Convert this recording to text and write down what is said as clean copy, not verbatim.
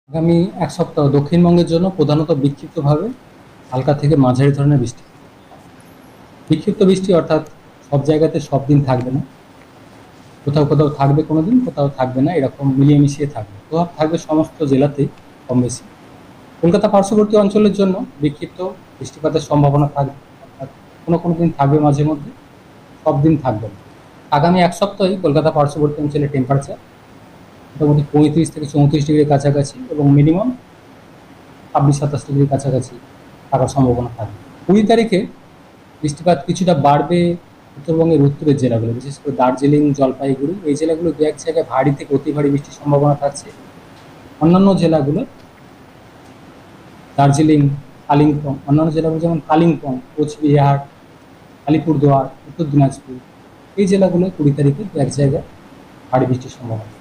আগামী এক সপ্তাহ দক্ষিণবঙ্গের জন্য প্রধানত বিক্ষিপ্তভাবে হালকা থেকে মাঝারি ধরনের বৃষ্টি। বিক্ষিপ্ত বৃষ্টি অর্থাৎ সব জায়গাতে সব দিন থাকবে না, কোথাও কোথাও থাকবে কোনোদিন, কোথাও থাকবে না, এরকম মিলিয়ে মিশিয়ে থাকবে। প্রভাব থাকবে সমস্ত জেলাতেই কম বেশি। কলকাতা পার্শ্ববর্তী অঞ্চলের জন্য বিক্ষিপ্ত বৃষ্টিপাতের সম্ভাবনা থাকবে, অর্থাৎ কোনো কোনো দিন থাকবে, মাঝে মধ্যে সব দিন থাকবে না। আগামী এক সপ্তাহে কলকাতা পার্শ্ববর্তী অঞ্চলে টেম্পারেচার মোটামুটি 35 থেকে 34 ডিগ্রির কাছাকাছি এবং মিনিমাম 26-27 ডিগ্রির কাছাকাছি থাকার সম্ভাবনা থাকবে। 20 তারিখে বৃষ্টিপাত কিছুটা বাড়বে উত্তরবঙ্গের উত্তরের জেলাগুলো, বিশেষ করে দার্জিলিং, জলপাইগুড়ি, এই জেলাগুলো দু এক জায়গায় ভারী থেকে অতি ভারী বৃষ্টির সম্ভাবনা থাকছে। অন্যান্য জেলাগুলো দার্জিলিং, কালিম্পং, অন্যান্য জেলাগুলো যেমন কালিম্পং, কোচবিহার, আলিপুরদুয়ার, উত্তর দিনাজপুর, এই জেলাগুলো 20 তারিখে দু এক জায়গায় ভারী বৃষ্টির সম্ভাবনা।